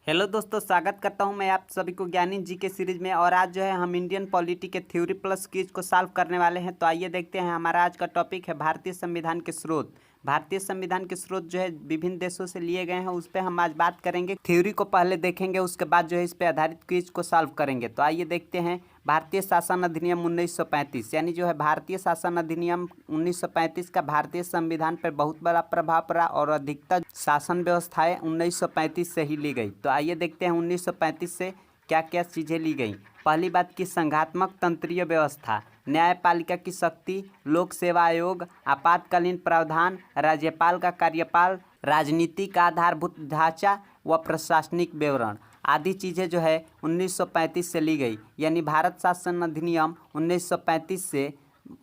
Hello दोस्तों, स्वागत करता हूं मैं आप सभी को ज्ञानी जी के सीरीज में। और आज जो है हम इंडियन पॉलिटी के थ्योरी प्लस क्विज को सॉल्व करने वाले हैं। तो आइए देखते हैं। हमारा आज का टॉपिक है भारतीय संविधान के स्रोत। भारतीय संविधान के स्रोत जो है विभिन्न देशों से लिए गए हैं, उस पर हम आज बात करेंगे। थ्योरी को पहले देखेंगे, उसके बाद जो है इस पर आधारित क्विज को सॉल्व करेंगे। तो आइए देखते हैं। भारतीय शासन अधिनियम 1935 यानी जो है भारतीय शासन अधिनियम 1935 का भारतीय संविधान पर बहुत बड़ा प्रभाव पड़ा और अधिकतर शासन व्यवस्थाएं 1935 से ही ली गई। तो आइए देखते हैं 1935 से क्या क्या चीज़ें ली गई। पहली बात की संघात्मक तंत्रीय व्यवस्था, न्यायपालिका की शक्ति, लोक सेवा आयोग, आपातकालीन प्रावधान, राज्यपाल का कार्यकाल, राजनीति का आधारभूत ढांचा व प्रशासनिक विवरण आदि चीज़ें जो है 1935 से ली गई। यानी भारत शासन अधिनियम 1935 से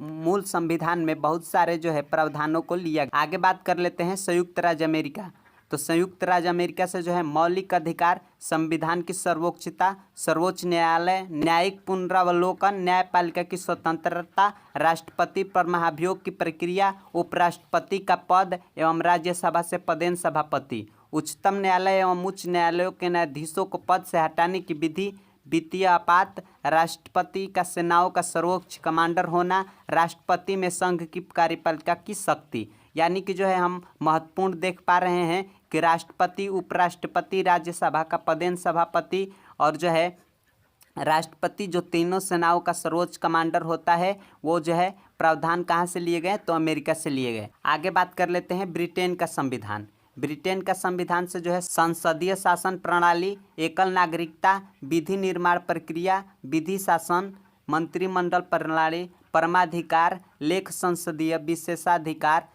मूल संविधान में बहुत सारे जो है प्रावधानों को लिया। आगे बात कर लेते हैं संयुक्त राज्य अमेरिका। तो संयुक्त राज्य अमेरिका से जो है मौलिक अधिकार, संविधान की सर्वोच्चता, सर्वोच्च न्यायालय, न्यायिक पुनरावलोकन, न्यायपालिका की स्वतंत्रता, राष्ट्रपति पर महाभियोग की प्रक्रिया, उपराष्ट्रपति का पद एवं राज्यसभा से पदेन सभापति, उच्चतम न्यायालय एवं उच्च न्यायालयों के न्यायाधीशों को पद से हटाने की विधि, वित्तीय आपात, राष्ट्रपति का सेनाओं का सर्वोच्च कमांडर होना, राष्ट्रपति में संघ की कार्यपालिका की शक्ति। यानी कि जो है हम महत्वपूर्ण देख पा रहे हैं कि राष्ट्रपति, उपराष्ट्रपति, राज्यसभा का पदेन सभापति और जो है राष्ट्रपति, जो तीनों सेनाओं का सर्वोच्च कमांडर होता है, वो जो है प्रावधान कहाँ से लिए गए? तो अमेरिका से लिए गए। आगे बात कर लेते हैं ब्रिटेन का संविधान। ब्रिटेन का संविधान से जो है संसदीय शासन प्रणाली, एकल नागरिकता, विधि निर्माण प्रक्रिया, विधि शासन, मंत्रिमंडल प्रणाली, परमाधिकार, लेख संसदीय विशेषाधिकार,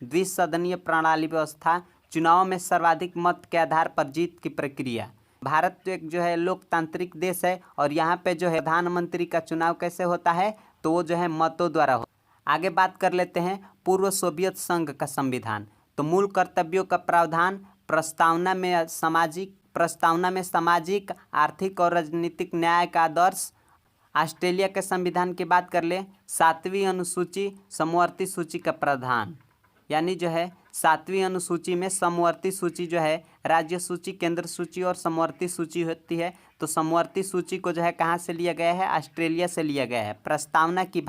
द्विसदनीय प्रणाली व्यवस्था, चुनाव में सर्वाधिक मत के आधार पर जीत की प्रक्रिया। भारत एक जो है लोकतांत्रिक देश है और यहाँ पे जो है प्रधानमंत्री का चुनाव कैसे होता है? तो वो जो है मतों द्वारा हो। आगे बात कर लेते हैं पूर्व सोवियत संघ का संविधान। तो मूल कर्तव्यों का प्रावधान, प्रस्तावना में सामाजिक, आर्थिक और राजनीतिक न्याय का आदर्श। ऑस्ट्रेलिया के संविधान की बात कर ले, 7वीं अनुसूची, समवर्ती सूची का प्रावधान। यानी जो है 7वीं अनुसूची में समवर्ती सूची जो है राज्य सूची, केंद्र सूची और समवर्ती सूची होती है। तो समवर्ती सूची को जो है कहाँ से लिया गया है? ऑस्ट्रेलिया से लिया गया है। प्रस्तावना की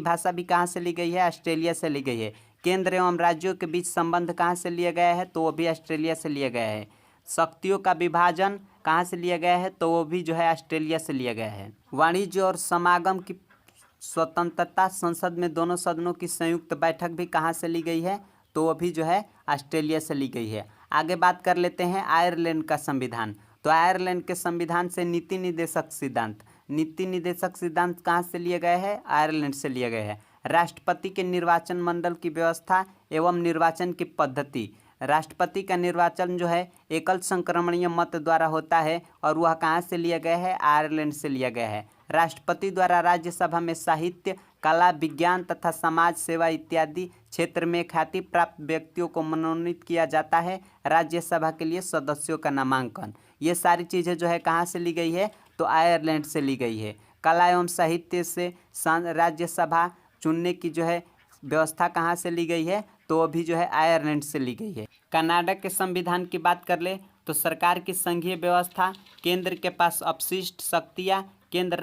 भाषा भी कहाँ से ली गई है? ऑस्ट्रेलिया से ली गई है। केंद्र एवं राज्यों के बीच संबंध कहाँ से लिया गया है? तो वो भी ऑस्ट्रेलिया से लिया गया है। शक्तियों का विभाजन कहाँ से लिया गया है? तो वो भी जो है ऑस्ट्रेलिया से लिया गया है। वाणिज्य और समागम की स्वतंत्रता, संसद में दोनों सदनों की संयुक्त बैठक भी कहाँ से ली गई है? तो वो भी जो है ऑस्ट्रेलिया से ली गई है। आगे बात कर लेते हैं आयरलैंड का संविधान। तो आयरलैंड के संविधान से नीति निर्देशक सिद्धांत कहाँ से लिए गए हैं? आयरलैंड से लिए गए हैं। राष्ट्रपति के निर्वाचन मंडल की व्यवस्था एवं निर्वाचन की पद्धति। राष्ट्रपति का निर्वाचन जो है एकल संक्रमणीय मत द्वारा होता है और वह कहाँ से लिया गया है? आयरलैंड से लिया गया है। राष्ट्रपति द्वारा राज्यसभा में साहित्य, कला, विज्ञान तथा समाज सेवा इत्यादि क्षेत्र में ख्याति प्राप्त व्यक्तियों को मनोनीत किया जाता है। राज्यसभा के लिए सदस्यों का नामांकन, ये सारी चीज़ें जो है कहाँ से ली गई है? तो आयरलैंड से ली गई है। कला एवं साहित्य से राज्यसभा चुनने की जो है व्यवस्था कहाँ से ली गई है? तो वो भी जो है आयरलैंड से ली गई है। कनाडा के संविधान की बात कर ले तो सरकार की संघीय व्यवस्था, केंद्र के पास अपशिष्ट शक्तियाँ, केंद्र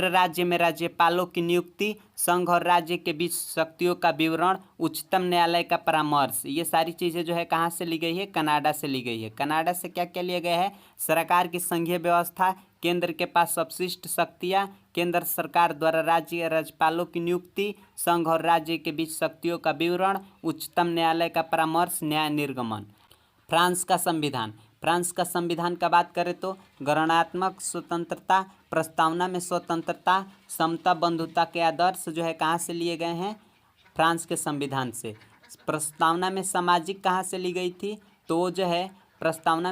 राज्य में राज्यपालों की नियुक्ति, संघ और राज्य के बीच शक्तियों का विवरण, उच्चतम न्यायालय का परामर्श, ये सारी चीज़ें जो है कहाँ से ली गई है? कनाडा से ली गई है। कनाडा से क्या क्या लिया गया है? सरकार की संघीय व्यवस्था, केंद्र के पास अपशिष्ट शक्तियाँ, केंद्र सरकार द्वारा राज्य राज्यपालों की नियुक्ति, संघ और राज्य के बीच शक्तियों का विवरण, उच्चतम न्यायालय का परामर्श, न्याय निर्गमन। फ्रांस का संविधान का बात करें तो गणनात्मक स्वतंत्रता, प्रस्तावना में स्वतंत्रता, समता, बंधुता के आदर्श जो है कहाँ से लिए गए हैं? फ्रांस के संविधान से। प्रस्तावना में सामाजिक कहाँ से ली गई थी? तो जो है प्रस्तावना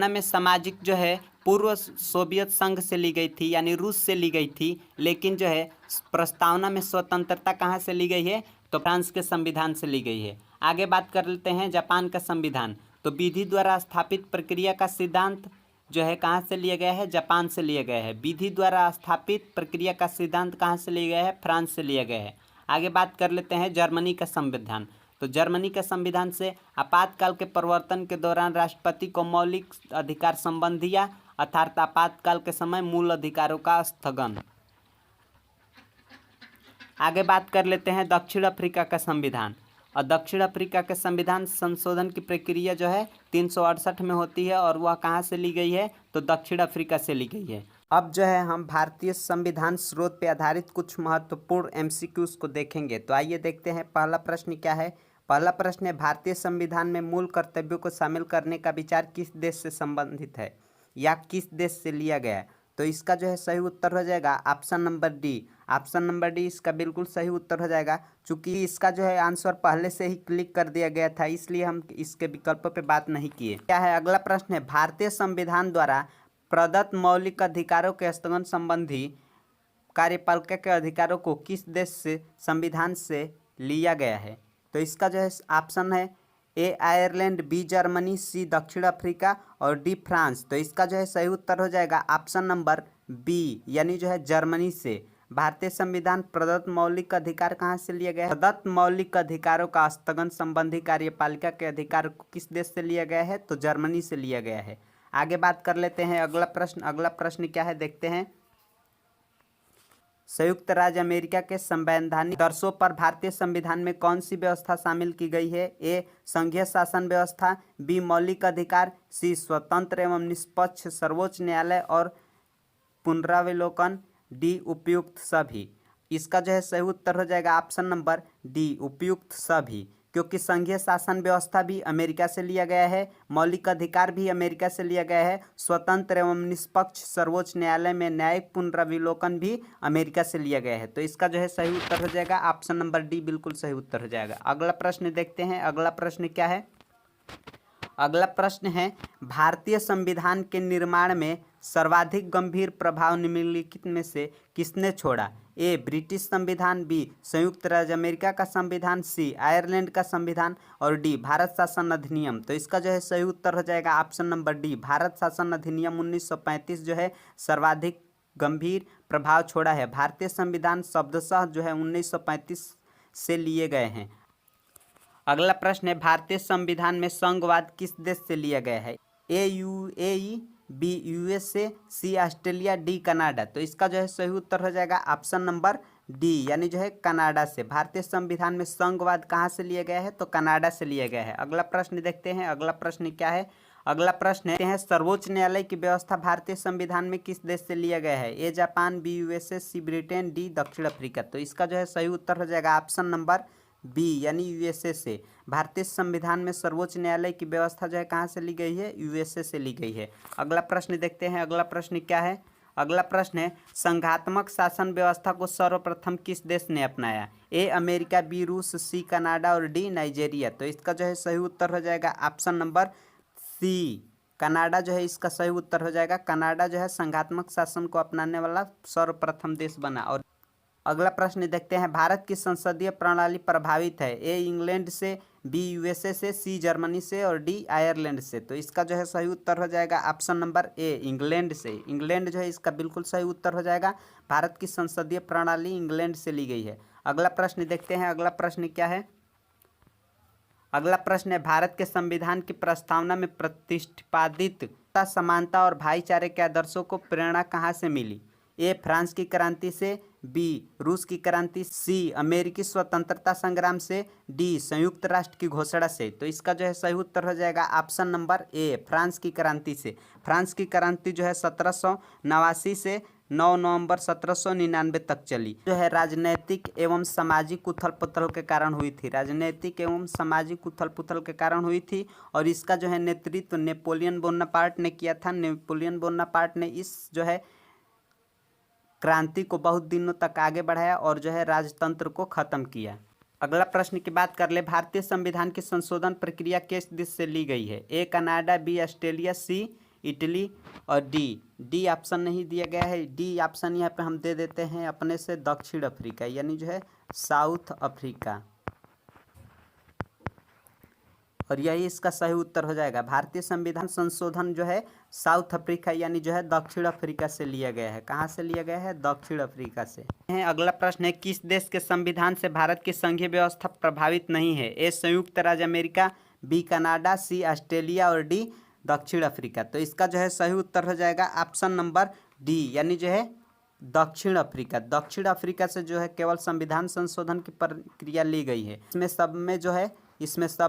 में सामाजिक जो है पूर्व सोवियत संघ से ली गई थी, यानी रूस से ली गई थी। लेकिन जो है प्रस्तावना में स्वतंत्रता कहाँ से ली गई है? तो फ्रांस के संविधान से ली गई है। आगे बात कर लेते हैं जापान का संविधान। तो विधि द्वारा स्थापित प्रक्रिया का सिद्धांत जो है कहाँ से लिया गया है? जापान से लिया गया है। विधि द्वारा स्थापित प्रक्रिया का सिद्धांत कहाँ से लिया गया है? फ्रांस से लिया गया है। आगे बात कर लेते हैं जर्मनी का संविधान। तो जर्मनी के संविधान से आपातकाल के प्रवर्तन के दौरान राष्ट्रपति को मौलिक अधिकार संबंधी या अर्थात आपातकाल के समय मूल अधिकारों का स्थगन। आगे बात कर लेते हैं दक्षिण अफ्रीका का संविधान। और दक्षिण अफ्रीका के संविधान संशोधन की प्रक्रिया जो है 368 में होती है और वह कहाँ से ली गई है, तो दक्षिण अफ्रीका से ली गई है। अब जो है हम भारतीय संविधान स्रोत पर आधारित कुछ महत्वपूर्ण एमसीक्यूज को देखेंगे। तो आइए देखते हैं पहला प्रश्न क्या है। पहला प्रश्न है, भारतीय संविधान में मूल कर्तव्यों को शामिल करने का विचार किस देश से संबंधित है या किस देश से लिया गया है। तो इसका जो है सही उत्तर हो जाएगा option number D. Option number D इसका बिल्कुल सही उत्तर हो जाएगा। चूंकि इसका जो है आंसर पहले से ही क्लिक कर दिया गया था, इसलिए हम इसके विकल्पों पे बात नहीं किए। क्या है अगला प्रश्न है, भारतीय संविधान द्वारा प्रदत्त मौलिक अधिकारों के स्थगन संबंधी कार्यपालिका के अधिकारों को किस देश से संविधान से लिया गया है। तो इसका जो है ऑप्शन है ए आयरलैंड, बी जर्मनी, सी दक्षिण अफ्रीका और डी फ्रांस। तो इसका जो है सही उत्तर हो जाएगा ऑप्शन नंबर बी, यानी जो है जर्मनी से। भारतीय संविधान प्रदत्त मौलिक अधिकार कहाँ से लिया गया है, प्रदत्त मौलिक अधिकारों का स्थगन संबंधी कार्यपालिका के अधिकार को किस देश से लिया गया है, तो जर्मनी से लिया गया है। आगे बात कर लेते हैं अगला प्रश्न। अगला प्रश्न क्या है देखते हैं। संयुक्त राज्य अमेरिका के संवैधानिक आदर्शों पर भारतीय संविधान में कौन सी व्यवस्था शामिल की गई है। ए संघीय शासन व्यवस्था, बी मौलिक अधिकार, सी स्वतंत्र एवं निष्पक्ष सर्वोच्च न्यायालय और पुनरावलोकन, डी उपयुक्त सभी। इसका जो है सही उत्तर हो जाएगा ऑप्शन नंबर डी, उपयुक्त सभी। क्योंकि संघीय शासन व्यवस्था भी अमेरिका से लिया गया है, मौलिक अधिकार भी अमेरिका से लिया गया है, स्वतंत्र एवं निष्पक्ष सर्वोच्च न्यायालय में न्यायिक पुनरावलोकन भी अमेरिका से लिया गया है। तो इसका जो है सही उत्तर हो जाएगा ऑप्शन नंबर डी, बिल्कुल सही उत्तर हो जाएगा। अगला प्रश्न देखते हैं। अगला प्रश्न क्या है। अगला प्रश्न है, भारतीय संविधान के निर्माण में सर्वाधिक गंभीर प्रभाव निम्नलिखित में से किसने छोड़ा। ए ब्रिटिश संविधान, बी संयुक्त राज्य अमेरिका का संविधान, सी आयरलैंड का संविधान और डी भारत शासन अधिनियम। तो इसका जो है सही उत्तर हो जाएगा ऑप्शन नंबर डी, भारत शासन अधिनियम 1935 जो है सर्वाधिक गंभीर प्रभाव छोड़ा है। भारतीय संविधान शब्दशः जो है 1935 से लिए गए हैं। अगला प्रश्न है, भारतीय संविधान में संघवाद किस देश से लिया गया है। ए यूएई, बी यूएसए, सी ऑस्ट्रेलिया, डी कनाडा। तो इसका जो है सही उत्तर हो जाएगा ऑप्शन नंबर डी, यानी जो है कनाडा से। भारतीय संविधान में संघवाद कहाँ से लिया गया है, तो कनाडा से लिया गया है। अगला प्रश्न देखते हैं। अगला प्रश्न क्या है। अगला प्रश्न है, सर्वोच्च न्यायालय की व्यवस्था भारतीय संविधान में किस देश से लिया गया है। A Japan, B USA, C Britain, D दक्षिण अफ्रीका। तो इसका जो है सही उत्तर हो जाएगा ऑप्शन नंबर बी, यानी यूएसए से। भारतीय संविधान में सर्वोच्च न्यायालय की व्यवस्था जो है कहाँ से ली गई है, यूएसए से ली गई है। अगला प्रश्न देखते हैं। अगला प्रश्न क्या है। अगला प्रश्न है, संघात्मक शासन व्यवस्था को सर्वप्रथम किस देश ने अपनाया। ए अमेरिका, बी रूस, सी कनाडा और डी नाइजीरिया। तो इसका जो है सही उत्तर हो जाएगा ऑप्शन नंबर सी, कनाडा जो है इसका सही उत्तर हो जाएगा। कनाडा जो है संघात्मक शासन को अपनाने वाला सर्वप्रथम देश बना। और अगला प्रश्न देखते हैं, भारत की संसदीय प्रणाली प्रभावित है। ए इंग्लैंड से, बी यूएसए से, सी जर्मनी से और डी आयरलैंड से। तो इसका जो है सही उत्तर हो जाएगा ऑप्शन नंबर ए, इंग्लैंड से। इंग्लैंड जो है इसका बिल्कुल सही उत्तर हो जाएगा। भारत की संसदीय प्रणाली इंग्लैंड से ली गई है। अगला प्रश्न देखते हैं। अगला प्रश्न क्या है। अगला प्रश्न है, भारत के संविधान की प्रस्तावना में प्रतिपादित समानता और भाईचारे के आदर्शों को प्रेरणा कहाँ से मिली। ए फ्रांस की क्रांति से, बी रूस की क्रांति, सी अमेरिकी स्वतंत्रता संग्राम से, डी संयुक्त राष्ट्र की घोषणा से। तो इसका जो है सही उत्तर हो जाएगा ऑप्शन नंबर ए, फ्रांस की क्रांति से। फ्रांस की क्रांति जो है 1789 से 9 नवंबर 1799 तक चली, जो है राजनैतिक एवं सामाजिक उथल पुथल के कारण हुई थी। राजनैतिक एवं सामाजिक उथल पुथल के कारण हुई थी और इसका जो है नेतृत्व नेपोलियन बोनापार्ट ने किया था। नेपोलियन बोनापार्ट ने इस जो है क्रांति को बहुत दिनों तक आगे बढ़ाया और जो है राजतंत्र को खत्म किया। अगला प्रश्न की बात कर ले, भारतीय संविधान की संशोधन प्रक्रिया किस देश से ली गई है। A Canada, B Australia, C Italy और डी ऑप्शन नहीं दिया गया है। डी ऑप्शन यहाँ पे हम दे देते हैं अपने से दक्षिण अफ्रीका, यानी जो है साउथ अफ्रीका। और यही इसका सही उत्तर हो जाएगा। भारतीय संविधान संशोधन जो है साउथ अफ्रीका यानी जो है दक्षिण अफ्रीका से लिया गया है। कहाँ से लिया गया है? दक्षिण अफ्रीका से। अगला प्रश्न है, किस देश के संविधान से भारत की संघीय व्यवस्था प्रभावित नहीं है? ए संयुक्त राज्य अमेरिका, बी कनाडा, सी ऑस्ट्रेलिया और डी दक्षिण अफ्रीका। तो इसका जो है सही उत्तर हो जाएगा ऑप्शन नंबर डी यानी जो है दक्षिण अफ्रीका। दक्षिण अफ्रीका से जो है केवल संविधान संशोधन की प्रक्रिया ली गई है। इसमें सब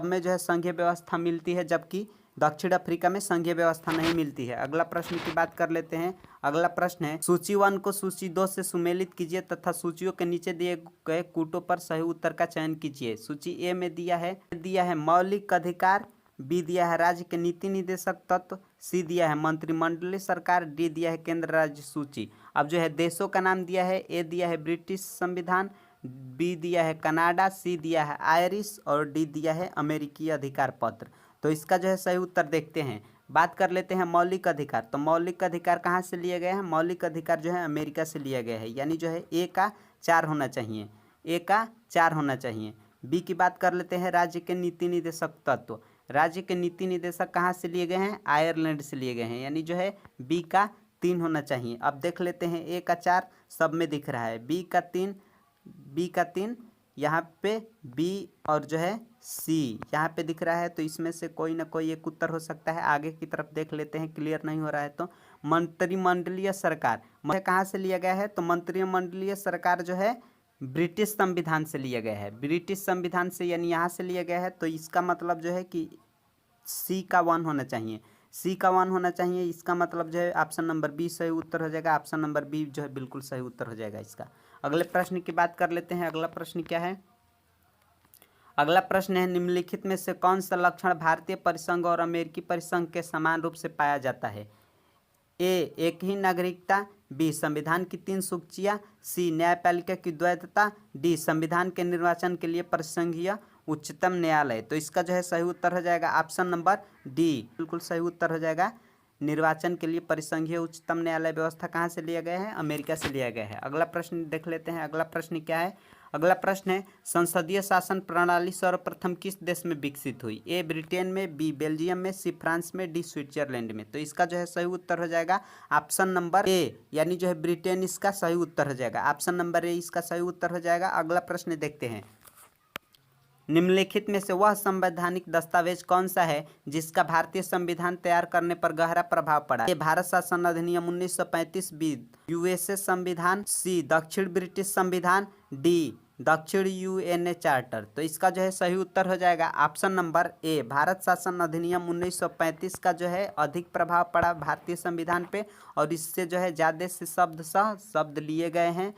में जो है संघीय व्यवस्था मिलती है, जबकि दक्षिण अफ्रीका में संघीय व्यवस्था नहीं मिलती है। अगला प्रश्न की बात कर लेते हैं। अगला प्रश्न है, सूची 1 को सूची 2 से सुमेलित कीजिए तथा सूचियों के नीचे दिए गए कूटों पर सही उत्तर का चयन कीजिए। सूची ए में दिया है मौलिक अधिकार, बी दिया है राज्य के नीति निदेशक तत्व, सी दिया है मंत्रिमंडलीय सरकार, डी दिया है केंद्र राज्य सूची। अब जो है देशों का नाम दिया है, ए दिया है ब्रिटिश संविधान, बी दिया है कनाडा, सी दिया है आयरिश और डी दिया है अमेरिकी अधिकार पत्र। तो इसका जो है सही उत्तर देखते हैं। बात कर लेते हैं मौलिक अधिकार। तो मौलिक अधिकार कहाँ से लिए गए हैं? मौलिक अधिकार जो है अमेरिका से लिया गया है, यानी जो है ए का 4 होना चाहिए, ए का 4 होना चाहिए। बी की बात कर लेते हैं, राज्य के नीति निदेशक तत्व। राज्य के नीति निदेशक कहाँ से लिए गए हैं? आयरलैंड से लिए गए हैं, यानी जो है बी का 3 होना चाहिए। अब देख लेते हैं, ए का 4 सब में दिख रहा है, बी का 3 यहाँ पे, बी और जो है सी यहाँ पे दिख रहा है। तो इसमें से कोई ना कोई एक उत्तर हो सकता है। आगे की तरफ देख लेते हैं, क्लियर नहीं हो रहा है तो। मंत्रिमंडलीय सरकार कहाँ से लिया गया है? तो मंत्रिमंडलीय सरकार जो है ब्रिटिश संविधान से लिया गया है, ब्रिटिश संविधान से, यानी यहाँ से लिया गया है। तो इसका मतलब जो है कि सी का 1 होना चाहिए, सी का 1 होना चाहिए। इसका मतलब जो है ऑप्शन नंबर बी सही उत्तर हो जाएगा। ऑप्शन नंबर बी जो है बिल्कुल सही उत्तर हो जाएगा इसका। अगले प्रश्न की बात कर लेते हैं। अगला प्रश्न क्या है? अगला प्रश्न है, निम्नलिखित में से कौन सा लक्षण भारतीय परिसंघ और अमेरिकी परिसंघ के समान रूप से पाया जाता है? ए एक ही नागरिकता, बी संविधान की 3 सूचियां, सी न्यायपालिका की द्वैतता, डी संविधान के निर्वाचन के लिए परिसंघीय उच्चतम न्यायालय। तो इसका जो है सही उत्तर हो जाएगा ऑप्शन नंबर डी, बिल्कुल सही उत्तर हो जाएगा। निर्वाचन के लिए परिसंघीय उच्चतम न्यायालय व्यवस्था कहाँ से लिया गया है? अमेरिका से लिया गया है। अगला प्रश्न देख लेते हैं। अगला प्रश्न क्या है? अगला प्रश्न है, संसदीय शासन प्रणाली सर्वप्रथम किस देश में विकसित हुई? ए ब्रिटेन में, बी बेल्जियम में, सी फ्रांस में, डी स्विट्जरलैंड में। तो इसका जो है सही उत्तर हो जाएगा ऑप्शन नंबर ए, यानी जो है ब्रिटेन इसका सही उत्तर हो जाएगा। ऑप्शन नंबर ए इसका सही उत्तर हो जाएगा। अगला प्रश्न देखते हैं, निम्नलिखित में से वह संवैधानिक दस्तावेज कौन सा है जिसका भारतीय संविधान तैयार करने पर गहरा प्रभाव पड़ा? ए भारत शासन अधिनियम 1935, बी यूएसए संविधान, सी दक्षिण ब्रिटिश संविधान, डी दक्षिण यूएनए चार्टर। तो इसका जो है सही उत्तर हो जाएगा ऑप्शन नंबर ए, भारत शासन अधिनियम 1935 का जो है अधिक प्रभाव पड़ा भारतीय संविधान पे, और इससे जो है ज़्यादा से शब्द लिए गए हैं